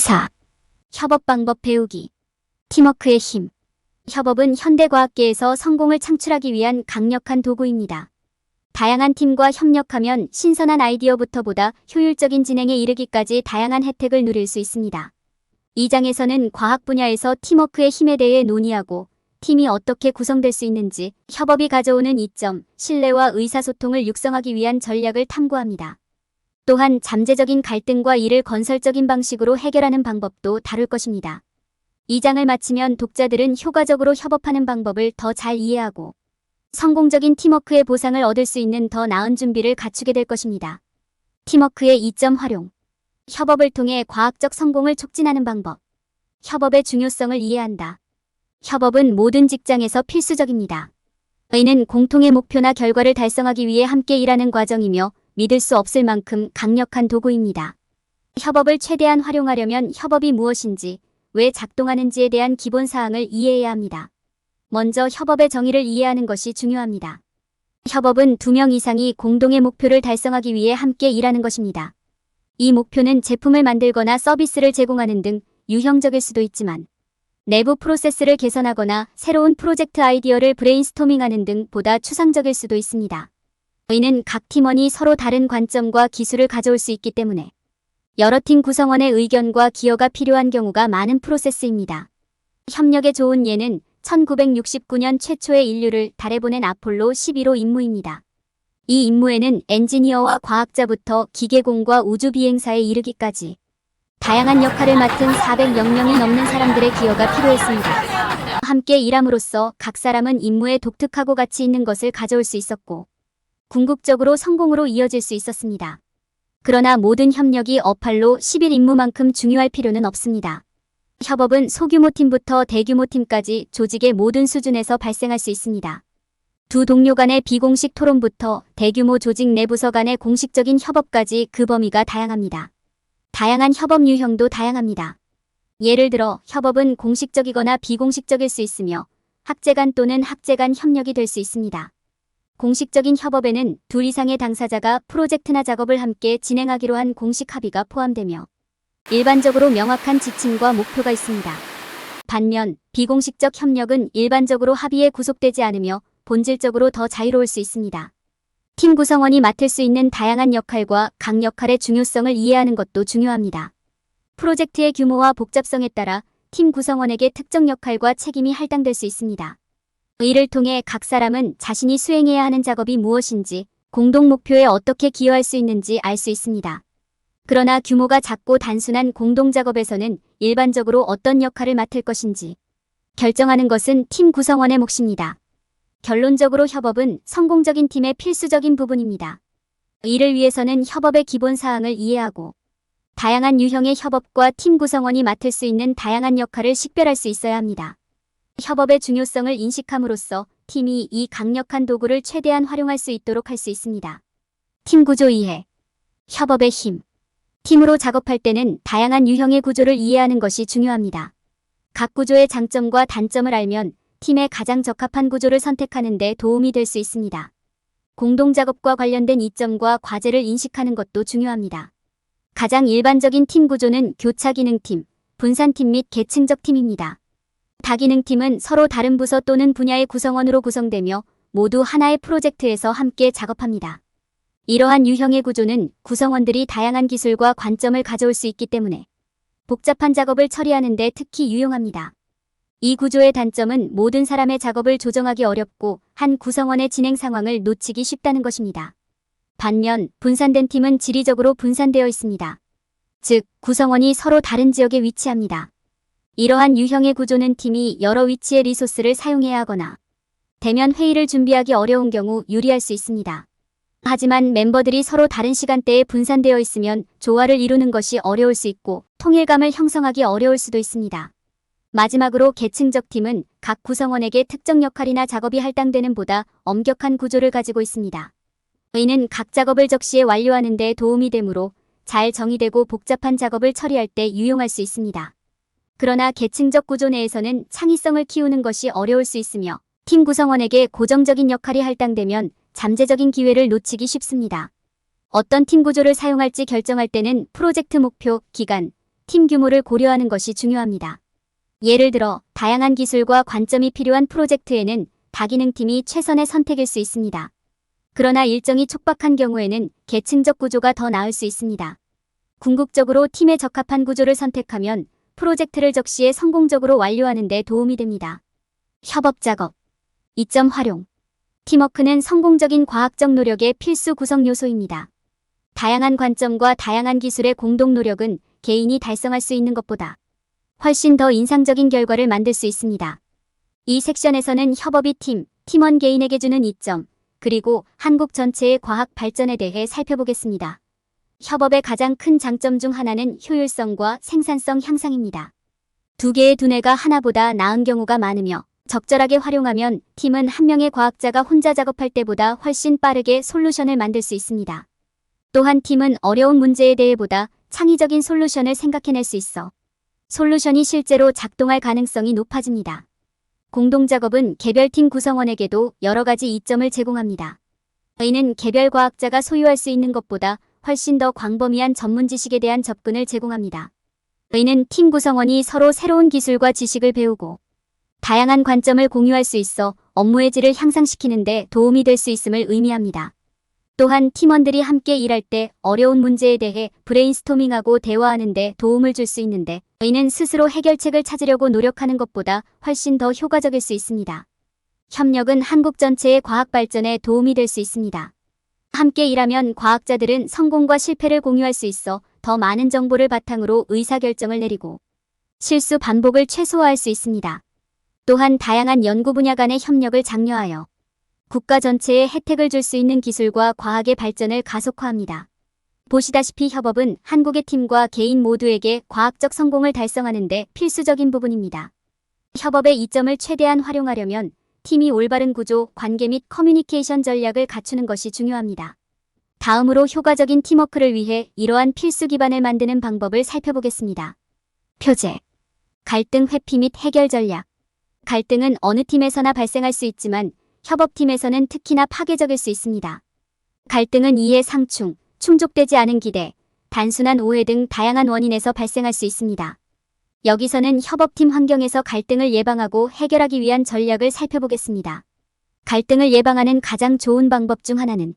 4. 협업 방법 배우기. 팀워크의 힘. 협업은 현대과학계에서 성공을 창출하기 위한 강력한 도구입니다. 다양한 팀과 협력하면 신선한 아이디어부터 보다 효율적인 진행에 이르기까지 다양한 혜택을 누릴 수 있습니다. 이 장에서는 과학 분야에서 팀워크의 힘에 대해 논의하고 팀이 어떻게 구성될 수 있는지, 협업이 가져오는 이점, 신뢰와 의사소통을 육성하기 위한 전략을 탐구합니다. 또한 잠재적인 갈등과 이를 건설적인 방식으로 해결하는 방법도 다룰 것입니다. 이 장을 마치면 독자들은 효과적으로 협업하는 방법을 더 잘 이해하고 성공적인 팀워크의 보상을 얻을 수 있는 더 나은 준비를 갖추게 될 것입니다. 팀워크의 이점 활용. 협업을 통해 과학적 성공을 촉진하는 방법. 협업의 중요성을 이해한다. 협업은 모든 직장에서 필수적입니다. 이는 공통의 목표나 결과를 달성하기 위해 함께 일하는 과정이며 믿을 수 없을 만큼 강력한 도구입니다. 협업을 최대한 활용하려면 협업이 무엇인지, 왜 작동하는지에 대한 기본 사항을 이해해야 합니다. 먼저 협업의 정의를 이해하는 것이 중요합니다. 협업은 2명 이상이 공동의 목표를 달성하기 위해 함께 일하는 것입니다. 이 목표는 제품을 만들거나 서비스를 제공하는 등 유형적일 수도 있지만 내부 프로세스를 개선하거나 새로운 프로젝트 아이디어를 브레인스토밍하는 등 보다 추상적일 수도 있습니다. 이는 각 팀원이 서로 다른 관점과 기술을 가져올 수 있기 때문에 여러 팀 구성원의 의견과 기여가 필요한 경우가 많은 프로세스입니다. 협력에 좋은 예는 1969년 최초의 인류를 달에 보낸 아폴로 11호 임무입니다. 이 임무에는 엔지니어와 과학자부터 기계공과 우주비행사에 이르기까지 다양한 역할을 맡은 400명이 넘는 사람들의 기여가 필요했습니다. 함께 일함으로써 각 사람은 임무에 독특하고 가치 있는 것을 가져올 수 있었고 궁극적으로 성공으로 이어질 수 있었습니다. 그러나 모든 협력이 어팔로 11 임무만큼 중요할 필요는 없습니다. 협업은 소규모 팀부터 대규모 팀까지 조직의 모든 수준에서 발생할 수 있습니다. 두 동료 간의 비공식 토론부터 대규모 조직 내 부서 간의 공식적인 협업까지 그 범위가 다양합니다. 다양한 협업 유형도 다양합니다. 예를 들어 협업은 공식적이거나 비공식적일 수 있으며 학제 간 또는 학제 간 협력이 될 수 있습니다. 공식적인 협업에는 2 이상의 당사자가 프로젝트나 작업을 함께 진행하기로 한 공식 합의가 포함되며 일반적으로 명확한 지침과 목표가 있습니다. 반면 비공식적 협력은 일반적으로 합의에 구속되지 않으며 본질적으로 더 자유로울 수 있습니다. 팀 구성원이 맡을 수 있는 다양한 역할과 각 역할의 중요성을 이해하는 것도 중요합니다. 프로젝트의 규모와 복잡성에 따라 팀 구성원에게 특정 역할과 책임이 할당될 수 있습니다. 이를 통해 각 사람은 자신이 수행해야 하는 작업이 무엇인지, 공동 목표에 어떻게 기여할 수 있는지 알 수 있습니다. 그러나 규모가 작고 단순한 공동 작업에서는 일반적으로 어떤 역할을 맡을 것인지 결정하는 것은 팀 구성원의 몫입니다. 결론적으로 협업은 성공적인 팀의 필수적인 부분입니다. 이를 위해서는 협업의 기본 사항을 이해하고 다양한 유형의 협업과 팀 구성원이 맡을 수 있는 다양한 역할을 식별할 수 있어야 합니다. 협업의 중요성을 인식함으로써 팀이 이 강력한 도구를 최대한 활용할 수 있도록 할 수 있습니다. 팀 구조 이해. 협업의 힘. 팀으로 작업할 때는 다양한 유형의 구조를 이해하는 것이 중요합니다. 각 구조의 장점과 단점을 알면 팀에 가장 적합한 구조를 선택하는 데 도움이 될 수 있습니다. 공동작업과 관련된 이점과 과제를 인식하는 것도 중요합니다. 가장 일반적인 팀 구조는 교차기능팀, 분산팀 및 계층적 팀입니다. 다기능팀은 서로 다른 부서 또는 분야의 구성원으로 구성되며 모두 하나의 프로젝트에서 함께 작업합니다. 이러한 유형의 구조는 구성원들이 다양한 기술과 관점을 가져올 수 있기 때문에 복잡한 작업을 처리하는 데 특히 유용합니다. 이 구조의 단점은 모든 사람의 작업을 조정하기 어렵고 한 구성원의 진행 상황을 놓치기 쉽다는 것입니다. 반면 분산된 팀은 지리적으로 분산되어 있습니다. 즉, 구성원이 서로 다른 지역에 위치합니다. 이러한 유형의 구조는 팀이 여러 위치의 리소스를 사용해야 하거나 대면 회의를 준비하기 어려운 경우 유리할 수 있습니다. 하지만 멤버들이 서로 다른 시간대에 분산되어 있으면 조화를 이루는 것이 어려울 수 있고 통일감을 형성하기 어려울 수도 있습니다. 마지막으로 계층적 팀은 각 구성원에게 특정 역할이나 작업이 할당되는 보다 엄격한 구조를 가지고 있습니다. 이는 각 작업을 적시에 완료하는 데 도움이 되므로 잘 정의되고 복잡한 작업을 처리할 때 유용할 수 있습니다. 그러나 계층적 구조 내에서는 창의성을 키우는 것이 어려울 수 있으며 팀 구성원에게 고정적인 역할이 할당되면 잠재적인 기회를 놓치기 쉽습니다. 어떤 팀 구조를 사용할지 결정할 때는 프로젝트 목표, 기간, 팀 규모를 고려하는 것이 중요합니다. 예를 들어 다양한 기술과 관점이 필요한 프로젝트에는 다기능팀이 최선의 선택일 수 있습니다. 그러나 일정이 촉박한 경우에는 계층적 구조가 더 나을 수 있습니다. 궁극적으로 팀에 적합한 구조를 선택하면 프로젝트를 적시에 성공적으로 완료하는 데 도움이 됩니다. 협업 작업. 이점 활용. 팀워크는 성공적인 과학적 노력의 필수 구성 요소입니다. 다양한 관점과 다양한 기술의 공동 노력은 개인이 달성할 수 있는 것보다 훨씬 더 인상적인 결과를 만들 수 있습니다. 이 섹션에서는 협업이 팀원 개인에게 주는 이점, 그리고 한국 전체의 과학 발전에 대해 살펴보겠습니다. 협업의 가장 큰 장점 중 하나는 효율성과 생산성 향상입니다. 두 개의 두뇌가 하나보다 나은 경우가 많으며 적절하게 활용하면 팀은 한 명의 과학자가 혼자 작업할 때보다 훨씬 빠르게 솔루션을 만들 수 있습니다. 또한 팀은 어려운 문제에 대해 보다 창의적인 솔루션을 생각해낼 수 있어 솔루션이 실제로 작동할 가능성이 높아집니다. 공동작업은 개별팀 구성원에게도 여러 가지 이점을 제공합니다. 이는 개별 과학자가 소유할 수 있는 것보다 훨씬 더 광범위한 전문 지식에 대한 접근을 제공합니다. 이는 팀 구성원이 서로 새로운 기술과 지식을 배우고 다양한 관점을 공유할 수 있어 업무의 질을 향상시키는 데 도움이 될 수 있음을 의미합니다. 또한 팀원들이 함께 일할 때 어려운 문제에 대해 브레인스토밍하고 대화하는 데 도움을 줄 수 있는데 이는 스스로 해결책을 찾으려고 노력하는 것보다 훨씬 더 효과적일 수 있습니다. 협력은 한국 전체의 과학 발전에 도움이 될 수 있습니다. 함께 일하면 과학자들은 성공과 실패를 공유할 수 있어 더 많은 정보를 바탕으로 의사결정을 내리고 실수 반복을 최소화할 수 있습니다. 또한 다양한 연구 분야 간의 협력을 장려하여 국가 전체에 혜택을 줄 수 있는 기술과 과학의 발전을 가속화합니다. 보시다시피 협업은 한국의 팀과 개인 모두에게 과학적 성공을 달성하는 데 필수적인 부분입니다. 협업의 이점을 최대한 활용하려면 팀이 올바른 구조, 관계 및 커뮤니케이션 전략을 갖추는 것이 중요합니다. 다음으로 효과적인 팀워크를 위해 이러한 필수 기반을 만드는 방법을 살펴보겠습니다. 표제. 갈등 회피 및 해결 전략. 갈등은 어느 팀에서나 발생할 수 있지만 협업팀에서는 특히나 파괴적일 수 있습니다. 갈등은 이해 상충, 충족되지 않은 기대, 단순한 오해 등 다양한 원인에서 발생할 수 있습니다. 여기서는 협업팀 환경에서 갈등을 예방하고 해결하기 위한 전략을 살펴보겠습니다. 갈등을 예방하는 가장 좋은 방법 중 하나는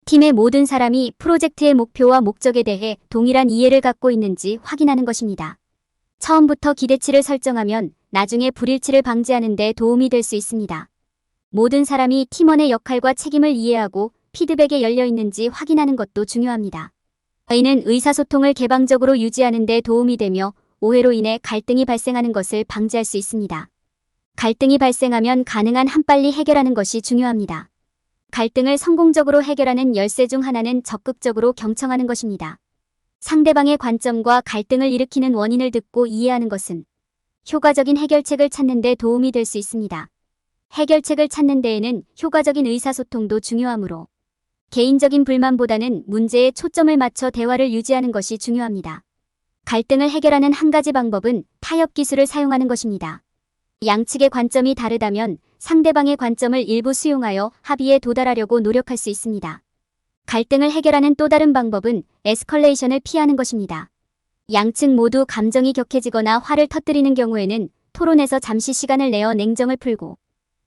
팀의 모든 사람이 프로젝트의 목표와 목적에 대해 동일한 이해를 갖고 있는지 확인하는 것입니다. 처음부터 기대치를 설정하면 나중에 불일치를 방지하는 데 도움이 될 수 있습니다. 모든 사람이 팀원의 역할과 책임을 이해하고 피드백에 열려 있는지 확인하는 것도 중요합니다. 이는 의사소통을 개방적으로 유지하는 데 도움이 되며 오해로 인해 갈등이 발생하는 것을 방지할 수 있습니다. 갈등이 발생하면 가능한 한 빨리 해결하는 것이 중요합니다. 갈등을 성공적으로 해결하는 열쇠 중 하나는 적극적으로 경청하는 것입니다. 상대방의 관점과 갈등을 일으키는 원인을 듣고 이해하는 것은 효과적인 해결책을 찾는 데 도움이 될 수 있습니다. 해결책을 찾는 데에는 효과적인 의사소통도 중요하므로 개인적인 불만보다는 문제에 초점을 맞춰 대화를 유지하는 것이 중요합니다. 갈등을 해결하는 한 가지 방법은 타협 기술을 사용하는 것입니다. 양측의 관점이 다르다면 상대방의 관점을 일부 수용하여 합의에 도달하려고 노력할 수 있습니다. 갈등을 해결하는 또 다른 방법은 에스컬레이션을 피하는 것입니다. 양측 모두 감정이 격해지거나 화를 터뜨리는 경우에는 토론에서 잠시 시간을 내어 냉정을 풀고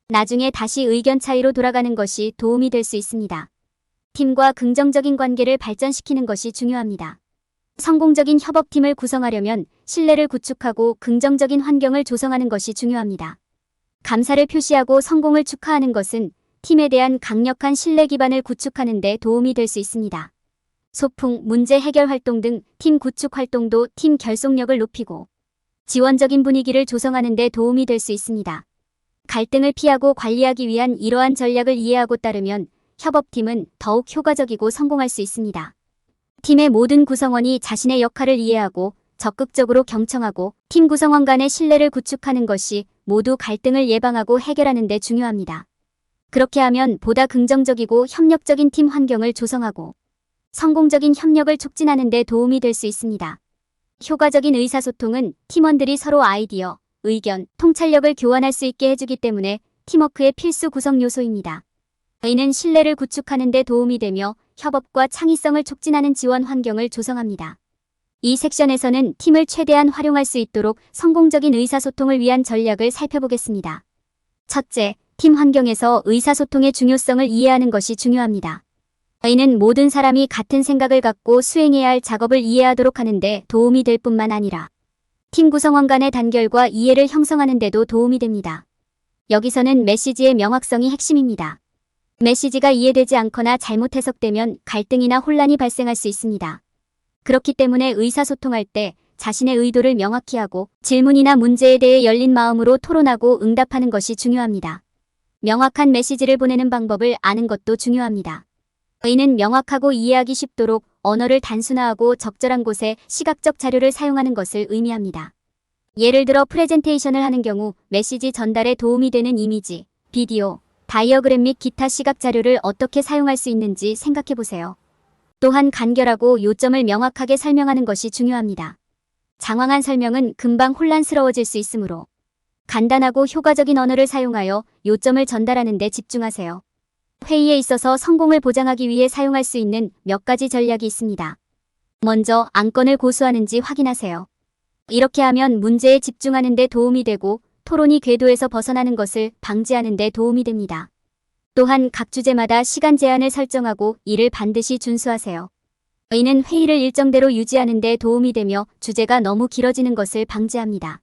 나중에 다시 의견 차이로 돌아가는 것이 도움이 될 수 있습니다. 팀과 긍정적인 관계를 발전시키는 것이 중요합니다. 성공적인 협업팀을 구성하려면 신뢰를 구축하고 긍정적인 환경을 조성하는 것이 중요합니다. 감사를 표시하고 성공을 축하하는 것은 팀에 대한 강력한 신뢰 기반을 구축하는 데 도움이 될 수 있습니다. 소풍, 문제 해결 활동 등 팀 구축 활동도 팀 결속력을 높이고 지원적인 분위기를 조성하는 데 도움이 될 수 있습니다. 갈등을 피하고 관리하기 위한 이러한 전략을 이해하고 따르면 협업팀은 더욱 효과적이고 성공할 수 있습니다. 팀의 모든 구성원이 자신의 역할을 이해하고 적극적으로 경청하고 팀 구성원 간의 신뢰를 구축하는 것이 모두 갈등을 예방하고 해결하는 데 중요합니다. 그렇게 하면 보다 긍정적이고 협력적인 팀 환경을 조성하고 성공적인 협력을 촉진하는 데 도움이 될 수 있습니다. 효과적인 의사소통은 팀원들이 서로 아이디어, 의견, 통찰력을 교환할 수 있게 해주기 때문에 팀워크의 필수 구성 요소입니다. 이는 신뢰를 구축하는 데 도움이 되며 협업과 창의성을 촉진하는 지원 환경을 조성합니다. 이 섹션에서는 팀을 최대한 활용할 수 있도록 성공적인 의사소통을 위한 전략을 살펴보겠습니다. 첫째, 팀 환경에서 의사소통의 중요성을 이해하는 것이 중요합니다. 이는 모든 사람이 같은 생각을 갖고 수행해야 할 작업을 이해하도록 하는데 도움이 될 뿐만 아니라 팀 구성원 간의 단결과 이해를 형성하는 데도 도움이 됩니다. 여기서는 메시지의 명확성이 핵심입니다. 메시지가 이해되지 않거나 잘못 해석되면 갈등이나 혼란이 발생할 수 있습니다. 그렇기 때문에 의사소통할 때 자신의 의도를 명확히 하고 질문이나 문제에 대해 열린 마음으로 토론하고 응답하는 것이 중요합니다. 명확한 메시지를 보내는 방법을 아는 것도 중요합니다. 이는 명확하고 이해하기 쉽도록 언어를 단순화하고 적절한 곳에 시각적 자료를 사용하는 것을 의미합니다. 예를 들어 프레젠테이션을 하는 경우 메시지 전달에 도움이 되는 이미지, 비디오, 다이어그램 및 기타 시각 자료를 어떻게 사용할 수 있는지 생각해 보세요. 또한 간결하고 요점을 명확하게 설명하는 것이 중요합니다. 장황한 설명은 금방 혼란스러워질 수 있으므로 간단하고 효과적인 언어를 사용하여 요점을 전달하는 데 집중하세요. 회의에 있어서 성공을 보장하기 위해 사용할 수 있는 몇 가지 전략이 있습니다. 먼저 안건을 고수하는지 확인하세요. 이렇게 하면 문제에 집중하는 데 도움이 되고 토론이 궤도에서 벗어나는 것을 방지하는 데 도움이 됩니다. 또한 각 주제마다 시간 제한을 설정하고 이를 반드시 준수하세요. 이는 회의를 일정대로 유지하는 데 도움이 되며 주제가 너무 길어지는 것을 방지합니다.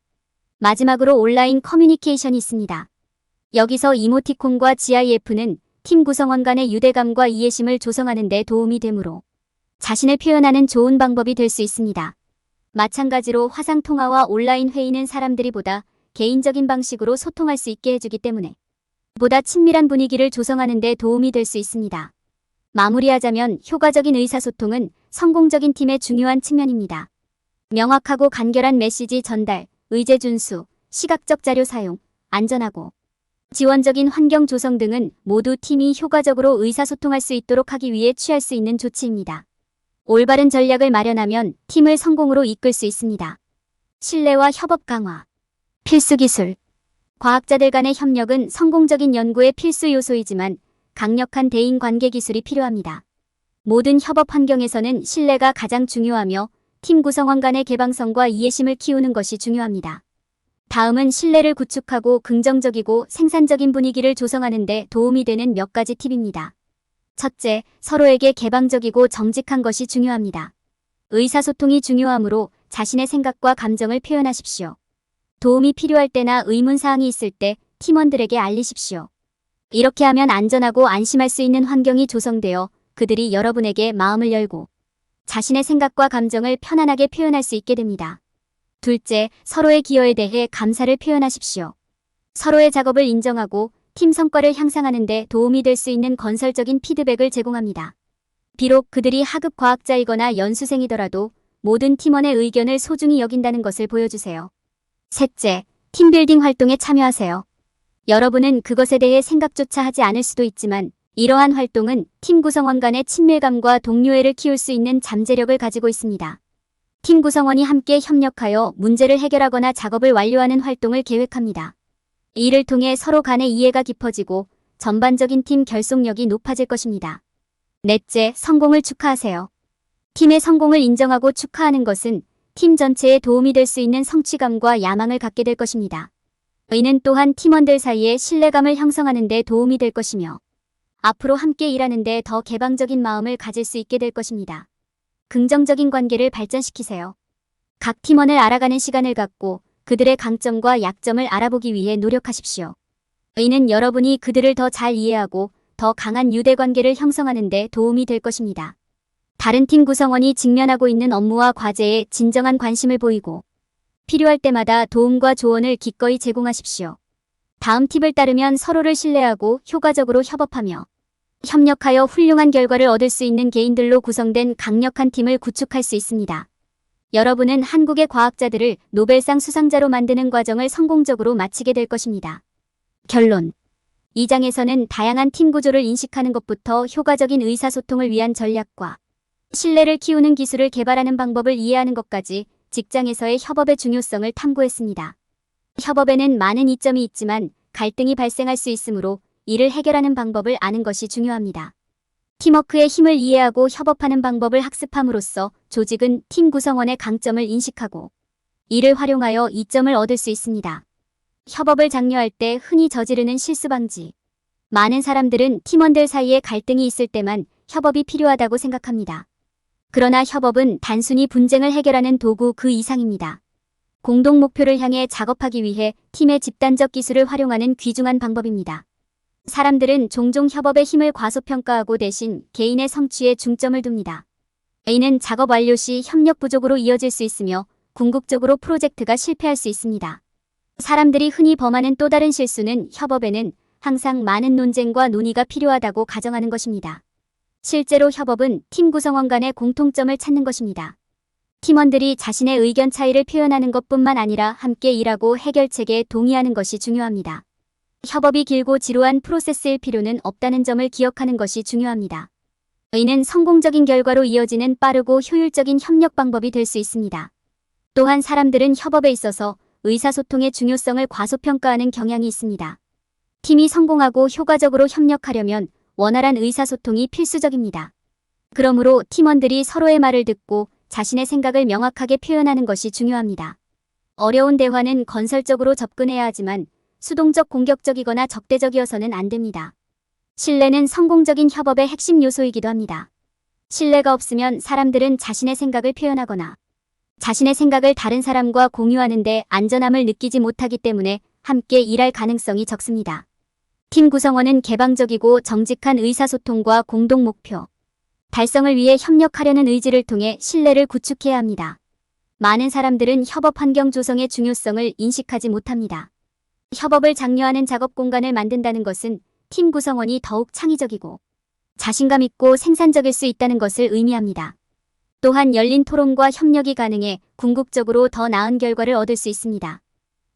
마지막으로 온라인 커뮤니케이션이 있습니다. 여기서 이모티콘과 GIF는 팀 구성원 간의 유대감과 이해심을 조성하는 데 도움이 되므로 자신을 표현하는 좋은 방법이 될 수 있습니다. 마찬가지로 화상통화와 온라인 회의는 사람들이 보다 개인적인 방식으로 소통할 수 있게 해주기 때문에 보다 친밀한 분위기를 조성하는 데 도움이 될 수 있습니다. 마무리하자면 효과적인 의사소통은 성공적인 팀의 중요한 측면입니다. 명확하고 간결한 메시지 전달, 의제 준수, 시각적 자료 사용, 안전하고 지원적인 환경 조성 등은 모두 팀이 효과적으로 의사소통할 수 있도록 하기 위해 취할 수 있는 조치입니다. 올바른 전략을 마련하면 팀을 성공으로 이끌 수 있습니다. 신뢰와 협업 강화. 필수 기술. 과학자들 간의 협력은 성공적인 연구의 필수 요소이지만 강력한 대인관계 기술이 필요합니다. 모든 협업 환경에서는 신뢰가 가장 중요하며 팀 구성원 간의 개방성과 이해심을 키우는 것이 중요합니다. 다음은 신뢰를 구축하고 긍정적이고 생산적인 분위기를 조성하는 데 도움이 되는 몇 가지 팁입니다. 첫째, 서로에게 개방적이고 정직한 것이 중요합니다. 의사소통이 중요하므로 자신의 생각과 감정을 표현하십시오. 도움이 필요할 때나 의문사항이 있을 때 팀원들에게 알리십시오. 이렇게 하면 안전하고 안심할 수 있는 환경이 조성되어 그들이 여러분에게 마음을 열고 자신의 생각과 감정을 편안하게 표현할 수 있게 됩니다. 둘째, 서로의 기여에 대해 감사를 표현하십시오. 서로의 작업을 인정하고 팀 성과를 향상하는 데 도움이 될 수 있는 건설적인 피드백을 제공합니다. 비록 그들이 하급 과학자이거나 연수생이더라도 모든 팀원의 의견을 소중히 여긴다는 것을 보여주세요. 셋째, 팀빌딩 활동에 참여하세요. 여러분은 그것에 대해 생각조차 하지 않을 수도 있지만 이러한 활동은 팀 구성원 간의 친밀감과 동료애를 키울 수 있는 잠재력을 가지고 있습니다. 팀 구성원이 함께 협력하여 문제를 해결하거나 작업을 완료하는 활동을 계획합니다. 이를 통해 서로 간의 이해가 깊어지고 전반적인 팀 결속력이 높아질 것입니다. 넷째, 성공을 축하하세요. 팀의 성공을 인정하고 축하하는 것은 팀 전체에 도움이 될 수 있는 성취감과 야망을 갖게 될 것입니다. 이는 또한 팀원들 사이에 신뢰감을 형성하는 데 도움이 될 것이며 앞으로 함께 일하는 데 더 개방적인 마음을 가질 수 있게 될 것입니다. 긍정적인 관계를 발전시키세요. 각 팀원을 알아가는 시간을 갖고 그들의 강점과 약점을 알아보기 위해 노력하십시오. 이는 여러분이 그들을 더 잘 이해하고 더 강한 유대관계를 형성하는 데 도움이 될 것입니다. 다른 팀 구성원이 직면하고 있는 업무와 과제에 진정한 관심을 보이고 필요할 때마다 도움과 조언을 기꺼이 제공하십시오. 다음 팁을 따르면 서로를 신뢰하고 효과적으로 협업하며 협력하여 훌륭한 결과를 얻을 수 있는 개인들로 구성된 강력한 팀을 구축할 수 있습니다. 여러분은 한국의 과학자들을 노벨상 수상자로 만드는 과정을 성공적으로 마치게 될 것입니다. 결론. 이 장에서는 다양한 팀 구조를 인식하는 것부터 효과적인 의사소통을 위한 전략과 신뢰를 키우는 기술을 개발하는 방법을 이해하는 것까지 직장에서의 협업의 중요성을 탐구했습니다. 협업에는 많은 이점이 있지만 갈등이 발생할 수 있으므로 이를 해결하는 방법을 아는 것이 중요합니다. 팀워크의 힘을 이해하고 협업하는 방법을 학습함으로써 조직은 팀 구성원의 강점을 인식하고 이를 활용하여 이점을 얻을 수 있습니다. 협업을 장려할 때 흔히 저지르는 실수 방지. 많은 사람들은 팀원들 사이에 갈등이 있을 때만 협업이 필요하다고 생각합니다. 그러나 협업은 단순히 분쟁을 해결하는 도구 그 이상입니다. 공동 목표를 향해 작업하기 위해 팀의 집단적 기술을 활용하는 귀중한 방법입니다. 사람들은 종종 협업의 힘을 과소평가하고 대신 개인의 성취에 중점을 둡니다. A는 작업 완료 시 협력 부족으로 이어질 수 있으며 궁극적으로 프로젝트가 실패할 수 있습니다. 사람들이 흔히 범하는 또 다른 실수는 협업에는 항상 많은 논쟁과 논의가 필요하다고 가정하는 것입니다. 실제로 협업은 팀 구성원 간의 공통점을 찾는 것입니다. 팀원들이 자신의 의견 차이를 표현하는 것뿐만 아니라 함께 일하고 해결책에 동의하는 것이 중요합니다. 협업이 길고 지루한 프로세스일 필요는 없다는 점을 기억하는 것이 중요합니다. 이는 성공적인 결과로 이어지는 빠르고 효율적인 협력 방법이 될 수 있습니다. 또한 사람들은 협업에 있어서 의사소통의 중요성을 과소평가하는 경향이 있습니다. 팀이 성공하고 효과적으로 협력하려면 원활한 의사소통이 필수적입니다. 그러므로 팀원들이 서로의 말을 듣고 자신의 생각을 명확하게 표현하는 것이 중요합니다. 어려운 대화는 건설적으로 접근해야 하지만 수동적 공격적이거나 적대적이어서는 안 됩니다. 신뢰는 성공적인 협업의 핵심 요소이기도 합니다. 신뢰가 없으면 사람들은 자신의 생각을 표현하거나 자신의 생각을 다른 사람과 공유하는데 안전함을 느끼지 못하기 때문에 함께 일할 가능성이 적습니다. 팀 구성원은 개방적이고 정직한 의사소통과 공동 목표 달성을 위해 협력하려는 의지를 통해 신뢰를 구축해야 합니다. 많은 사람들은 협업 환경 조성의 중요성을 인식하지 못합니다. 협업을 장려하는 작업 공간을 만든다는 것은 팀 구성원이 더욱 창의적이고 자신감 있고 생산적일 수 있다는 것을 의미합니다. 또한 열린 토론과 협력이 가능해 궁극적으로 더 나은 결과를 얻을 수 있습니다.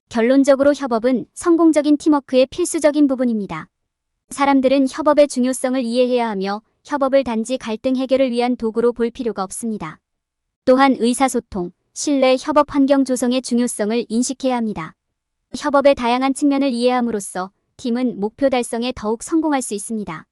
결론적으로 협업은 성공적인 팀워크의 필수적인 부분입니다. 사람들은 협업의 중요성을 이해해야 하며 협업을 단지 갈등 해결을 위한 도구로 볼 필요가 없습니다. 또한 의사소통, 신뢰, 협업 환경 조성의 중요성을 인식해야 합니다. 협업의 다양한 측면을 이해함으로써 팀은 목표 달성에 더욱 성공할 수 있습니다.